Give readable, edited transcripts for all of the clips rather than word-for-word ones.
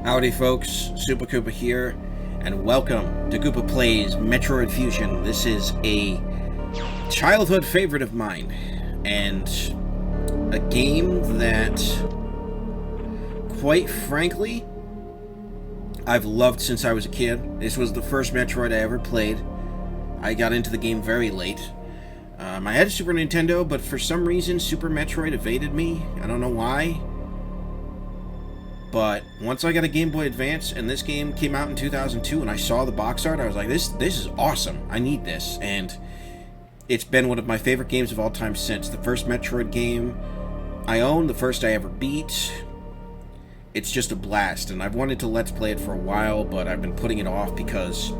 Howdy folks, Super Koopa here, and welcome to Koopa Plays Metroid Fusion. This is a childhood favorite of mine, and a game that, quite frankly, I've loved since I was a kid. This was the first Metroid I ever played. I got into the game very late. I had a Super Nintendo, but for some reason Super Metroid evaded me. I don't know why. But once I got a Game Boy Advance and this game came out in 2002 and I saw the box art, I was like, this is awesome. I need this. And it's been one of my favorite games of all time since. The first Metroid game I owned, the first I ever beat. It's just a blast, and I've wanted to Let's Play it for a while, but I've been putting it off because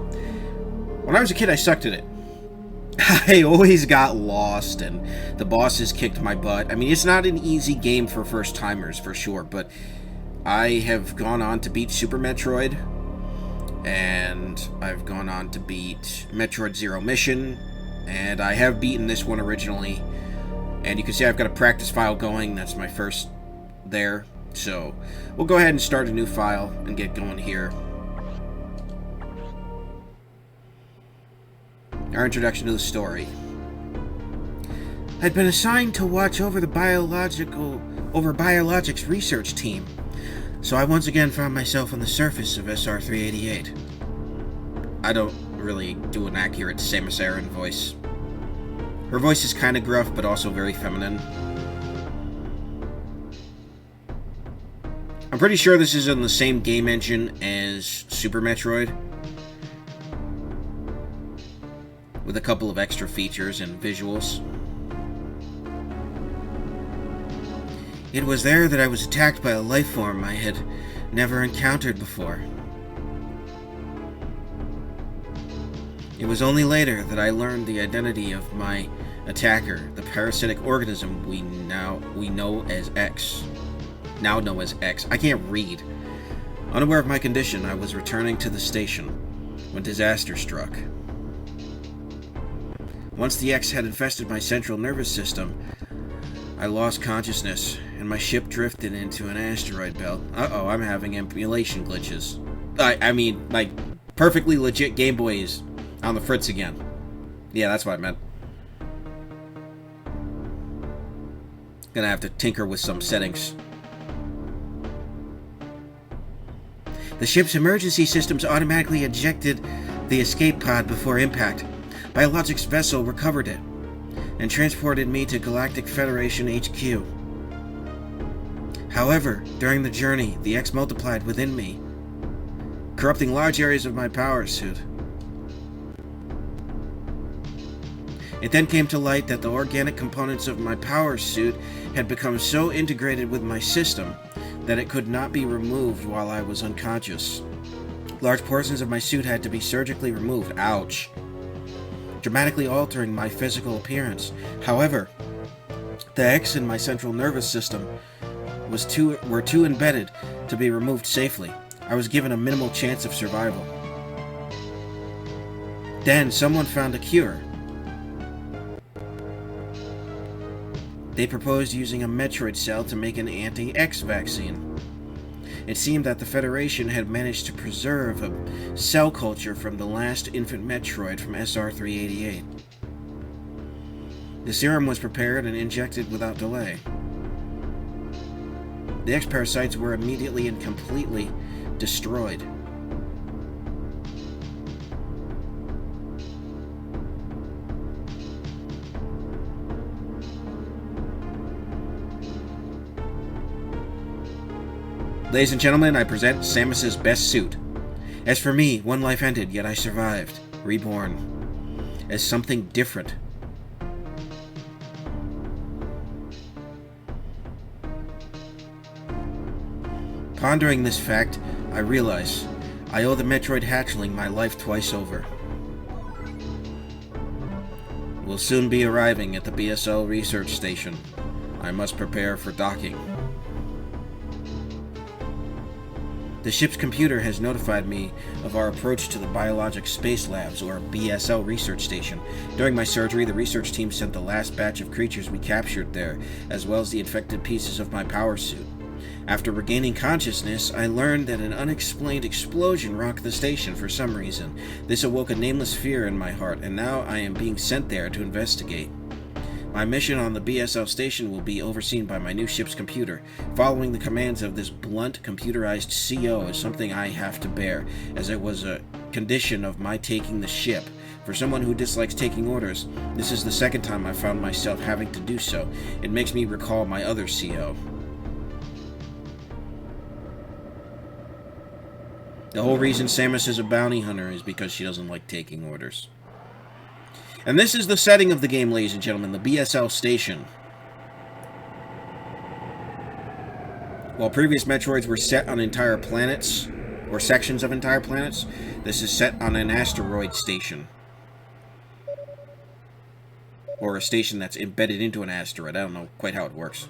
when I was a kid, I sucked at it. I always got lost, and the bosses kicked my butt. I mean, it's not an easy game for first-timers, for sure, but I have gone on to beat Super Metroid, and I've gone on to beat Metroid Zero Mission, and I have beaten this one originally, and you can see I've got a practice file going. That's my first there, so we'll go ahead and start a new file and get going here. Our introduction to the story. I'd been assigned to watch over the biologics research team, so I once again found myself on the surface of SR-388. I don't really do an accurate Samus Aran voice. Her voice is kind of gruff, but also very feminine. I'm pretty sure this is in the same game engine as Super Metroid, with a couple of extra features and visuals. It was there that I was attacked by a life form I had never encountered before. It was only later that I learned the identity of my attacker, the parasitic organism we now know as X. I can't read. Unaware of my condition, I was returning to the station when disaster struck. Once the X had infested my central nervous system, I lost consciousness, and my ship drifted into an asteroid belt. Uh-oh, I'm having emulation glitches. I mean, like, perfectly legit Game Boys on the fritz again. Yeah, that's what I meant. Gonna have to tinker with some settings. The ship's emergency systems automatically ejected the escape pod before impact. Biologics vessel recovered it and transported me to Galactic Federation HQ. However, during the journey, the X multiplied within me, corrupting large areas of my power suit. It then came to light that the organic components of my power suit had become so integrated with my system that it could not be removed while I was unconscious. Large portions of my suit had to be surgically removed. Ouch. Dramatically altering my physical appearance. However, the X in my central nervous system were too embedded to be removed safely. I was given a minimal chance of survival. Then someone found a cure. They proposed using a Metroid cell to make an anti-X vaccine. It seemed that the Federation had managed to preserve a cell culture from the last infant Metroid from SR-388. The serum was prepared and injected without delay. The X-parasites were immediately and completely destroyed. Ladies and gentlemen, I present Samus's best suit. As for me, one life ended, yet I survived, reborn, as something different. Pondering this fact, I realize I owe the Metroid hatchling my life twice over. We'll soon be arriving at the BSL research station. I must prepare for docking. The ship's computer has notified me of our approach to the Biologic Space Labs, or BSL research station. During my surgery, the research team sent the last batch of creatures we captured there, as well as the infected pieces of my power suit. After regaining consciousness, I learned that an unexplained explosion rocked the station for some reason. This awoke a nameless fear in my heart, and now I am being sent there to investigate. My mission on the BSL station will be overseen by my new ship's computer. Following the commands of this blunt, computerized CO is something I have to bear, as it was a condition of my taking the ship. For someone who dislikes taking orders, this is the second time I found myself having to do so. It makes me recall my other CO. The whole reason Samus is a bounty hunter is because she doesn't like taking orders. And this is the setting of the game, ladies and gentlemen, the BSL station. While previous Metroids were set on entire planets, or sections of entire planets, this is set on an asteroid station. Or a station that's embedded into an asteroid. I don't know quite how it works.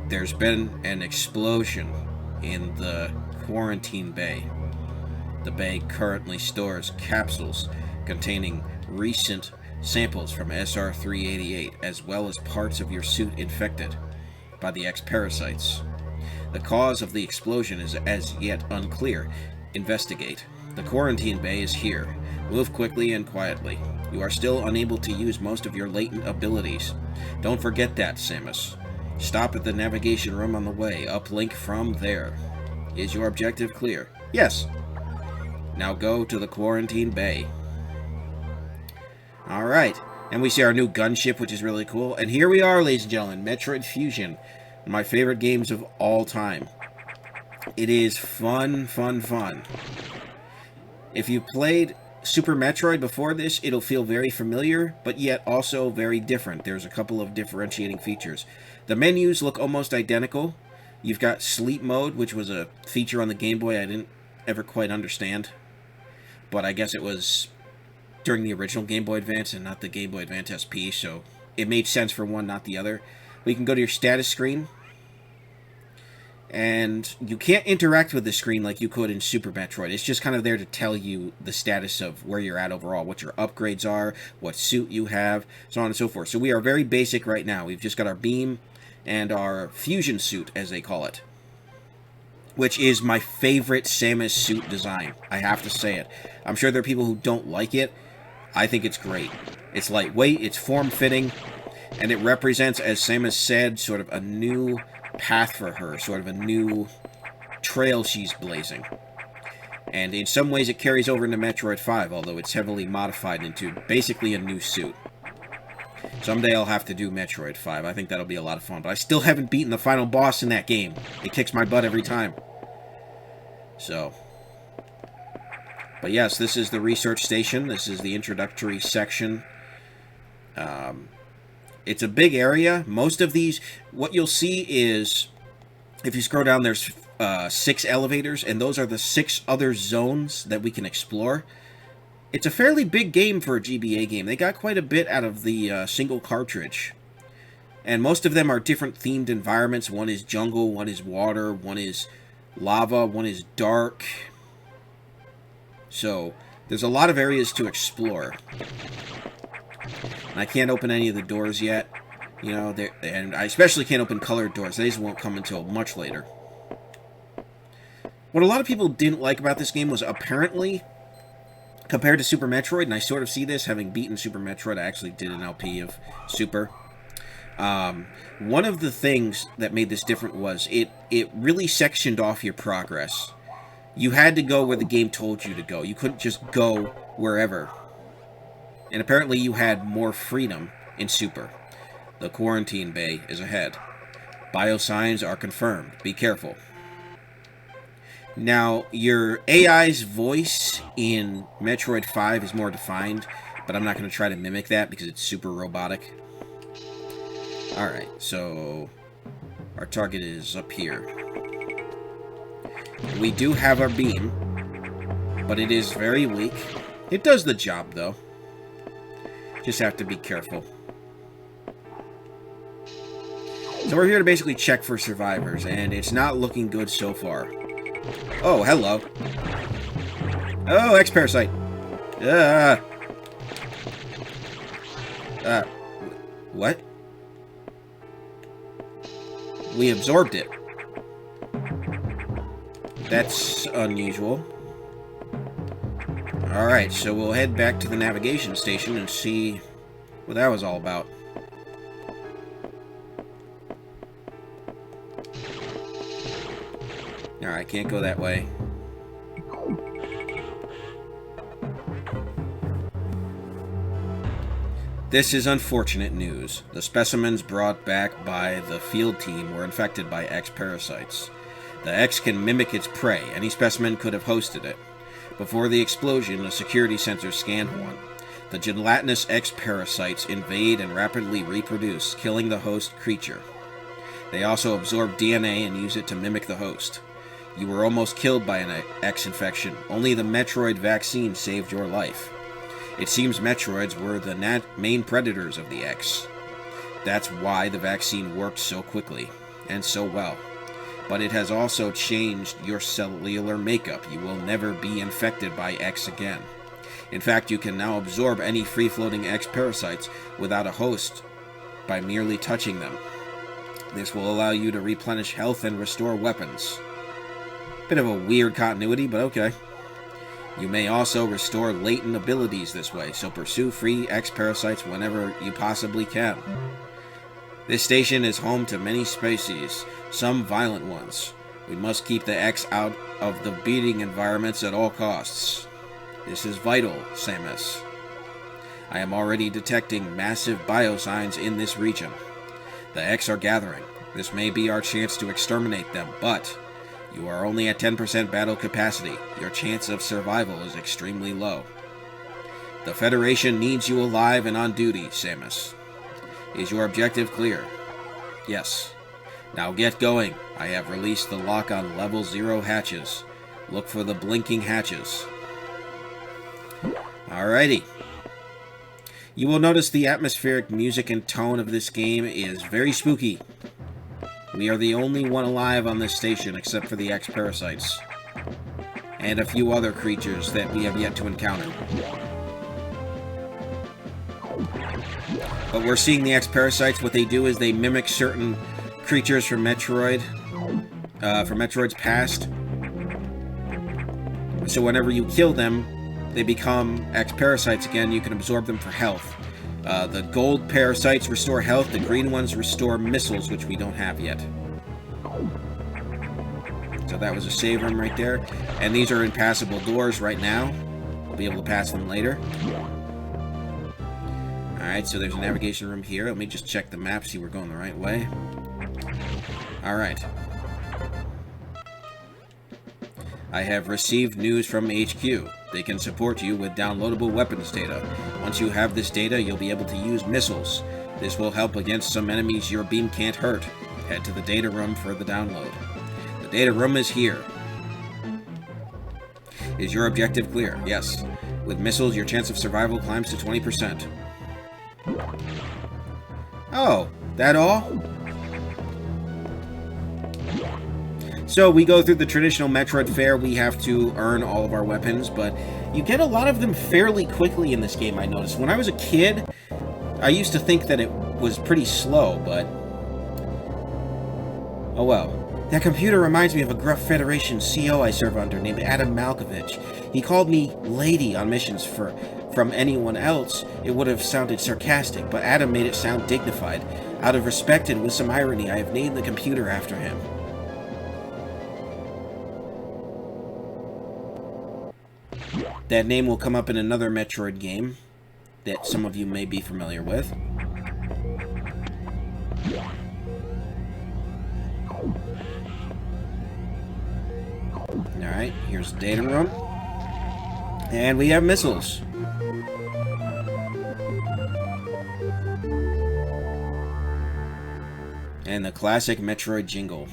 There's been an explosion in the quarantine bay. The bay currently stores capsules containing recent samples from SR-388, as well as parts of your suit infected by the X-parasites. The cause of the explosion is as yet unclear. Investigate. The quarantine bay is here. Move quickly and quietly. You are still unable to use most of your latent abilities. Don't forget that, Samus. Stop at the navigation room on the way. Uplink from there. Is your objective clear? Yes. Now go to the quarantine bay. Alright, and we see our new gunship, which is really cool. And here we are, ladies and gentlemen, Metroid Fusion. One of my favorite games of all time. It is fun, fun, fun. If you played Super Metroid before this, it'll feel very familiar, but yet also very different. There's a couple of differentiating features. The menus look almost identical. You've got sleep mode, which was a feature on the Game Boy I didn't ever quite understand. But I guess it was during the original Game Boy Advance and not the Game Boy Advance SP, so it made sense for one, not the other. We can go to your status screen, and you can't interact with the screen like you could in Super Metroid. It's just kind of there to tell you the status of where you're at overall, what your upgrades are, what suit you have, so on and so forth. So we are very basic right now. We've just got our beam and our fusion suit, as they call it, which is my favorite Samus suit design. I have to say it. I'm sure there are people who don't like it. I think it's great. It's lightweight, it's form-fitting, and it represents, as Samus said, sort of a new path for her, sort of a new trail she's blazing. And in some ways it carries over into Metroid 5, although it's heavily modified into basically a new suit. Someday I'll have to do Metroid 5. I think that'll be a lot of fun, but I still haven't beaten the final boss in that game. It kicks my butt every time. So, but yes, this is the research station. This is the introductory section. It's a big area. Most of these, what you'll see is, if you scroll down, there's 6 elevators, and those are the 6 other zones that we can explore. It's a fairly big game for a GBA game. They got quite a bit out of the single cartridge. And most of them are different themed environments. One is jungle, one is water, one is lava, one is dark. So, there's a lot of areas to explore. And I can't open any of the doors yet. You know, and I especially can't open colored doors. These won't come until much later. What a lot of people didn't like about this game was apparently, compared to Super Metroid, and I sort of see this, having beaten Super Metroid, I actually did an LP of Super. One of the things that made this different was it really sectioned off your progress. You had to go where the game told you to go. You couldn't just go wherever. And apparently you had more freedom in Super. The quarantine bay is ahead. Biosigns are confirmed. Be careful. Now, your AI's voice in Metroid 5 is more defined, but I'm not going to try to mimic that because it's super robotic. Alright, so our target is up here. We do have our beam, but it is very weak. It does the job, though. Just have to be careful. So we're here to basically check for survivors, and it's not looking good so far. Oh, hello. Oh, X-Parasite. What? We absorbed it. That's unusual. Alright, so we'll head back to the navigation station and see what that was all about. Alright, can't go that way. This is unfortunate news. The specimens brought back by the field team were infected by X parasites. The X can mimic its prey. Any specimen could have hosted it. Before the explosion, a security sensor scanned one. The gelatinous X parasites invade and rapidly reproduce, killing the host creature. They also absorb DNA and use it to mimic the host. You were almost killed by an X infection. Only the Metroid vaccine saved your life. It seems Metroids were the main predators of the X. That's why the vaccine worked so quickly, and so well. But it has also changed your cellular makeup. You will never be infected by X again. In fact, you can now absorb any free-floating X parasites without a host by merely touching them. This will allow you to replenish health and restore weapons. Bit of a weird continuity, but okay. You may also restore latent abilities this way, so pursue free X parasites whenever you possibly can. This station is home to many species, some violent ones. We must keep the X out of the breeding environments at all costs. This is vital, Samus. I am already detecting massive biosigns in this region. The X are gathering. This may be our chance to exterminate them, but you are only at 10% battle capacity. Your chance of survival is extremely low. The Federation needs you alive and on duty, Samus. Is your objective clear? Yes. Now get going. I have released the lock on level 0 hatches. Look for the blinking hatches. Alrighty. You will notice the atmospheric music and tone of this game is very spooky. We are the only one alive on this station except for the X parasites. And a few other creatures that we have yet to encounter. But we're seeing the X parasites. What they do is they mimic certain creatures from Metroid. From Metroid's past. So whenever you kill them, they become X parasites again. You can absorb them for health. The gold parasites restore health. The green ones restore missiles, which we don't have yet. So that was a save room right there. And these are impassable doors right now. We'll be able to pass them later. Alright, so there's a navigation room here. Let me just check the map, see we're going the right way. Alright. I have received news from HQ. They can support you with downloadable weapons data. Once you have this data, you'll be able to use missiles. This will help against some enemies your beam can't hurt. Head to the data room for the download. The data room is here. Is your objective clear? Yes. With missiles, your chance of survival climbs to 20%. Oh, that all? So we go through the traditional Metroid fare. We have to earn all of our weapons, but you get a lot of them fairly quickly in this game, I noticed. When I was a kid, I used to think that it was pretty slow, but oh well. That computer reminds me of a gruff Federation CO I serve under named Adam Malkovich. He called me Lady on missions from anyone else. It would have sounded sarcastic, but Adam made it sound dignified. Out of respect and with some irony, I have named the computer after him. That name will come up in another Metroid game that some of you may be familiar with. Alright, here's the data room. And we have missiles. And the classic Metroid jingle.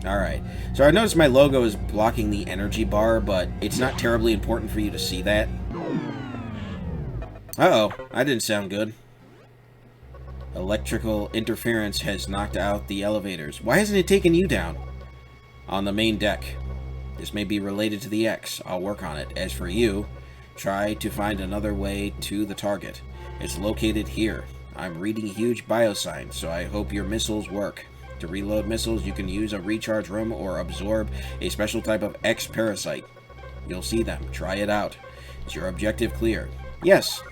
Alright, so I noticed my logo is blocking the energy bar, but it's not terribly important for you to see that. Uh-oh, that didn't sound good. Electrical interference has knocked out the elevators. Why hasn't it taken you down? On the main deck. This may be related to the X. I'll work on it. As for you, try to find another way to the target. It's located here. I'm reading huge biosigns, so I hope your missiles work. To reload missiles, you can use a recharge room or absorb a special type of X-parasite. You'll see them. Try it out. Is your objective clear? Yes.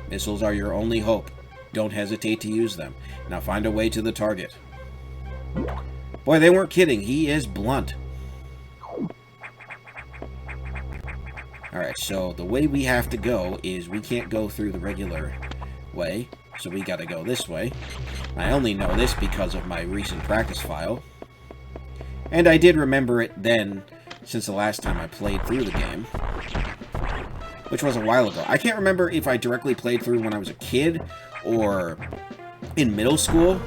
Missiles are your only hope. Don't hesitate to use them. Now find a way to the target. Boy, they weren't kidding. He is blunt. Alright, so the way we have to go is we can't go through the regular way, so we gotta go this way. I only know this because of my recent practice file. And I did remember it then, since the last time I played through the game. Which was a while ago. I can't remember if I directly played through when I was a kid, or in middle school.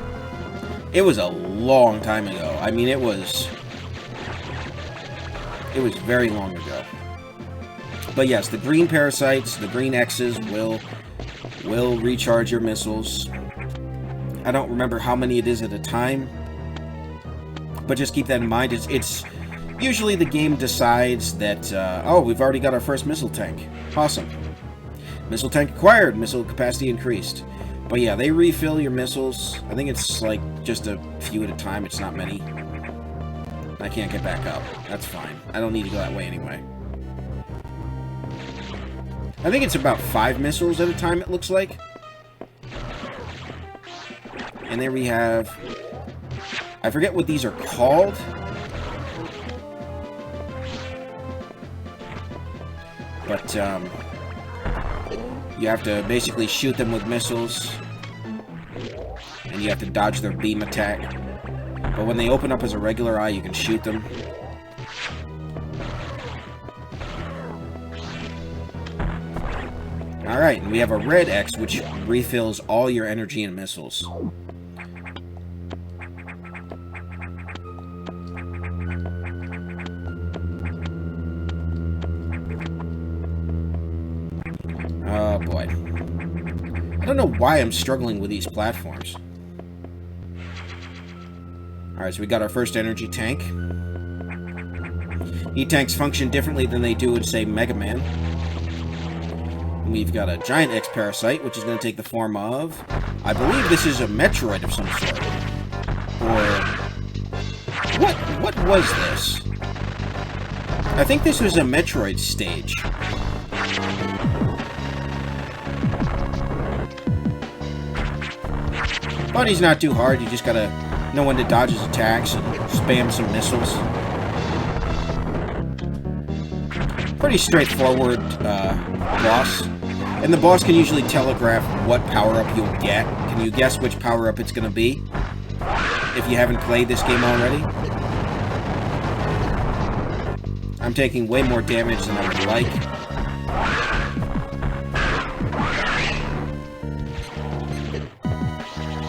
It was a long time ago. I mean, it was very long ago. But yes, the green parasites, the green X's will recharge your missiles. I don't remember how many it is at a time, but just keep that in mind. It's usually the game decides that, oh, we've already got our first missile tank. Awesome. Missile tank acquired, missile capacity increased. But yeah, they refill your missiles. I think it's like just a few at a time. It's not many. I can't get back up. That's fine. I don't need to go that way anyway. I think it's about 5 missiles at a time, it looks like. And there we have... I forget what these are called. But, you have to basically shoot them with missiles. And you have to dodge their beam attack. But when they open up as a regular eye, you can shoot them. Alright, and we have a red X, which refills all your energy and missiles. Oh boy. I don't know why I'm struggling with these platforms. Alright, so we got our first energy tank. E-tanks function differently than they do in, say, Mega Man. We've got a giant X-parasite, which is going to take the form of... I believe this is a Metroid of some sort. Or... What was this? I think this was a Metroid stage. But he's not too hard, you just gotta know when to dodge his attacks and spam some missiles. Pretty straightforward boss. And the boss can usually telegraph what power-up you'll get. Can you guess which power-up it's going to be? If you haven't played this game already. I'm taking way more damage than I would like.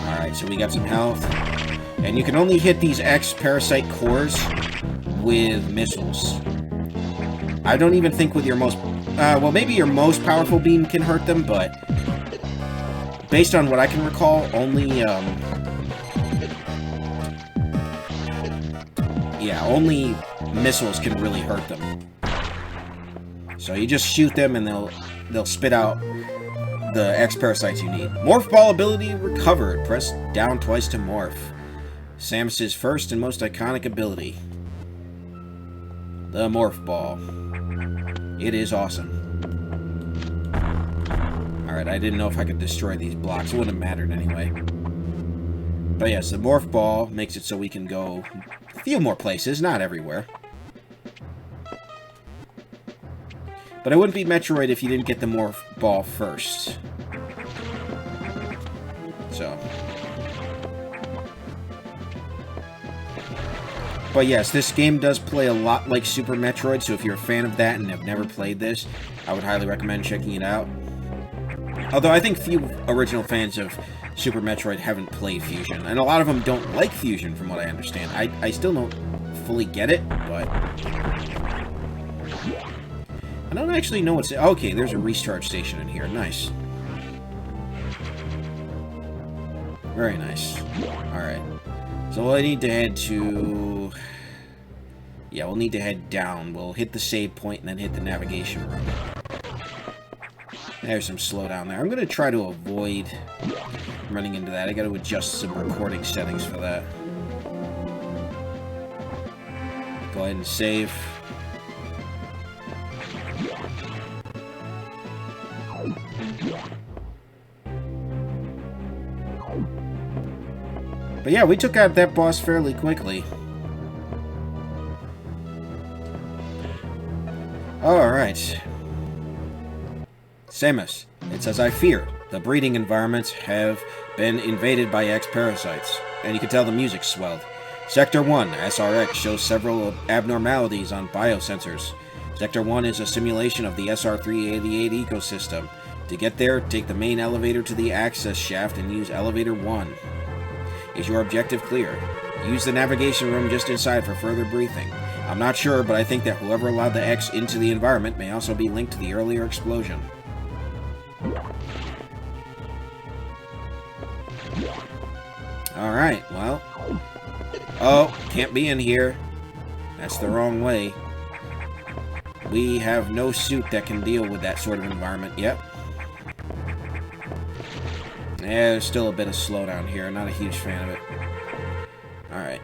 Alright, so we got some health. And you can only hit these X-parasite cores with missiles. I don't even think with your most... well, maybe your most powerful beam can hurt them, but... based on what I can recall, only, yeah, only missiles can really hurt them. So you just shoot them and they'll spit out the X-parasites you need. Morph Ball ability recovered. Press down twice to morph. Samus's first and most iconic ability. The Morph Ball. It is awesome. Alright, I didn't know if I could destroy these blocks. It wouldn't have mattered anyway. But yes, the Morph Ball makes it so we can go a few more places, not everywhere. But it wouldn't be Metroid if you didn't get the Morph Ball first. So. But yes, this game does play a lot like Super Metroid, so if you're a fan of that and have never played this, I would highly recommend checking it out. Although I think few original fans of Super Metroid haven't played Fusion, and a lot of them don't like Fusion from what I understand. I still don't fully get it, but... I don't actually know what's... Okay, there's a recharge station in here. Nice. Very nice. Alright. So we'll need to head to... Yeah, we'll need to head down. We'll hit the save point and then hit the navigation room. There's some slowdown there. I'm going to try to avoid running into that. I got to adjust some recording settings for that. Go ahead and save. But yeah, we took out that boss fairly quickly. Alright. Samus, it's as I feared. The breeding environments have been invaded by X-parasites, and you can tell the music swelled. Sector 1, SRX, shows several abnormalities on biosensors. Sector 1 is a simulation of the SR-388 ecosystem. To get there, take the main elevator to the access shaft and use Elevator 1. Is your objective clear? Use the navigation room just inside for further briefing. I'm not sure, but I think that whoever allowed the X into the environment may also be linked to the earlier explosion. Alright, well... Oh, can't be in here. That's the wrong way. We have no suit that can deal with that sort of environment yet. Yeah, there's still a bit of slowdown here. Not a huge fan of it. Alright,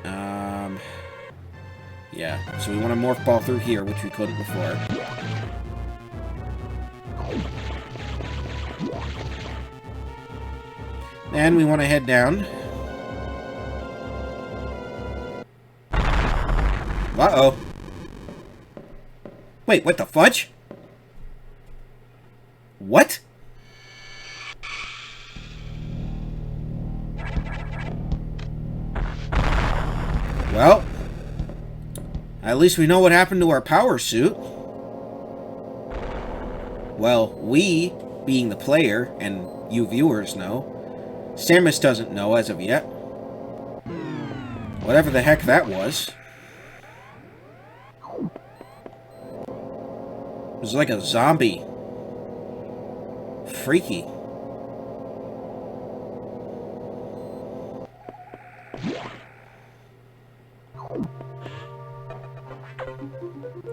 yeah, so we want to morph ball through here, which we couldn't before. And we want to head down. Uh-oh. Wait, what the fudge? What? Well, at least we know what happened to our power suit. Well, we, being the player, and you viewers know. Samus doesn't know as of yet. Whatever the heck that was. It was like a zombie. Freaky.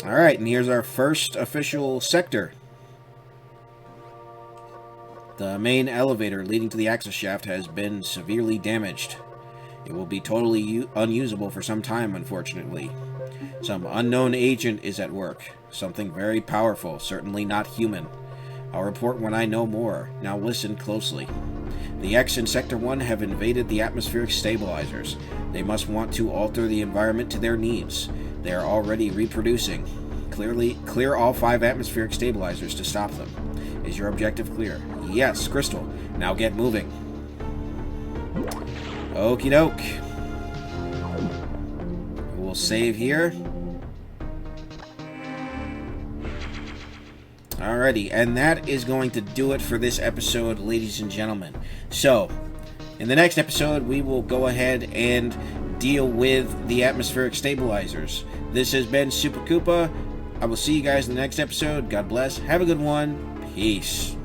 Alright, and here's our first official sector. The main elevator leading to the access shaft has been severely damaged. It will be totally unusable for some time, unfortunately. Some unknown agent is at work. Something very powerful, certainly not human. I'll report when I know more. Now listen closely. The X in Sector 1 have invaded the atmospheric stabilizers. They must want to alter the environment to their needs. They are already reproducing. Clear all 5 atmospheric stabilizers to stop them. Is your objective clear? Yes, Crystal. Now get moving. Okie doke. We'll save here. Alrighty, and that is going to do it for this episode, ladies and gentlemen. So, in the next episode, we will go ahead and deal with the atmospheric stabilizers. This has been Super Koopa. I will see you guys in the next episode. God bless. Have a good one. Peace.